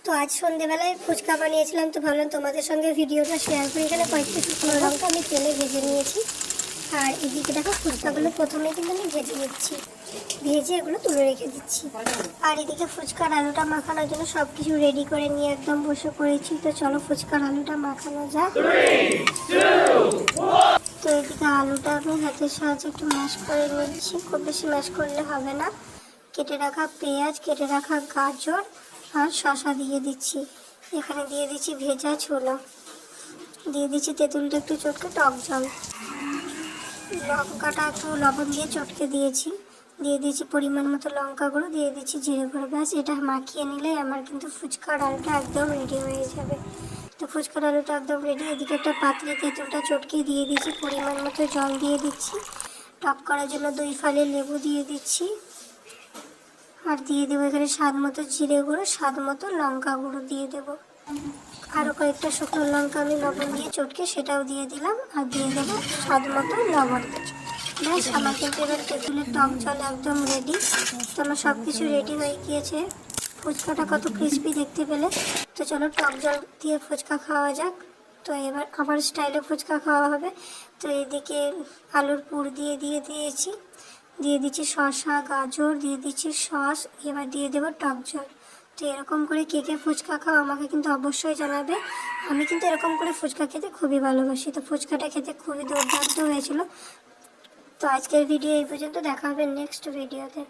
তো আজ সন্ধ্যেবেলায় ফুচকা বানিয়েছিলাম, তো ভাবলাম তোমাদের সঙ্গে ভিডিওটা শেয়ার করি। এখানে কয়েকটি শুকনো লঙ্কা আমি তেলে ভেজে নিয়েছি। আর এদিকে দেখো ফুচকাগুলো প্রথমে কিন্তু আমি ভেজে নিচ্ছি, ভেজে এগুলো তুলে রেখে দিচ্ছি। আর এদিকে ফুচকার আলুটা মাখানোর জন্য সব কিছু রেডি করে নিয়ে একদম বসে পড়েছি। তো চলো ফুচকার আলুটা মাখানো যাক। তো এদিকে আলুটা আমি হাতের সাহায্যে একটু ম্যাশ করে নিচ্ছি, খুব বেশি ম্যাশ করলে হবে না। কেটে রাখা পেঁয়াজ, কেটে রাখা গাজর আর শসা দিয়ে দিচ্ছি। এখানে দিয়ে দিচ্ছি ভেজা ছোলা, দিয়ে দিচ্ছি তেঁতুলটা একটু চটকে টক জল, লঙ্কাটা একটু লবণ দিয়ে চটকে দিয়েছি, দিয়ে দিয়েছি পরিমাণ মতো লঙ্কা গুঁড়ো, দিয়ে দিচ্ছি জিরে গুঁড়ো। ব্যাস এটা মাখিয়ে নিলে আমার কিন্তু ফুচকার আলুটা একদম রেডি হয়ে যাবে। তো ফুচকার আলুটা একদম রেডি। এদিকে একটা পাত্রে তেঁতুলটা চটকে দিয়ে দিচ্ছি, পরিমাণ মতো জল দিয়ে দিচ্ছি, টক করার জন্য 2 ফালি লেবু দিয়ে দিচ্ছি। আর দিয়ে দেবো এখানে স্বাদ মতো জিরে গুঁড়ো, স্বাদ মতো লঙ্কা গুঁড়ো দিয়ে দেবো। আরও কয়েকটা শুকনো লঙ্কা আমি লবণ দিয়ে চটকে সেটাও দিয়ে দিলাম। আর দিয়ে দেবো স্বাদ মতো লবণ। ব্যাস আমার কিন্তু এবার তেঁতুলের টক জল একদম রেডি। তো আমার সব কিছু রেডি হয়ে গিয়েছে। ফুচকাটা কত ক্রিস্পি দেখতে পেলে। তো চলো টক জল দিয়ে ফুচকা খাওয়া যাক। তো এবার আমার স্টাইলে ফুচকা খাওয়া হবে। তো এদিকে আলুর পুর দিয়ে দিয়েছি, দিয়ে দিচ্ছি শসা গাজর, দিয়ে দিচ্ছি সস, এবার দিয়ে দেবো টক জল। তো এরকম করে কে কে ফুচকা খাও আমাকে কিন্তু অবশ্যই জানাবে। আমি কিন্তু এরকম করে ফুচকা খেতে খুবই ভালোবাসি। তো ফুচকাটা খেতে খুবই দুর্দান্ত হয়েছিল। তো আজকের ভিডিও এই পর্যন্ত, দেখা হবে নেক্সট ভিডিওতে।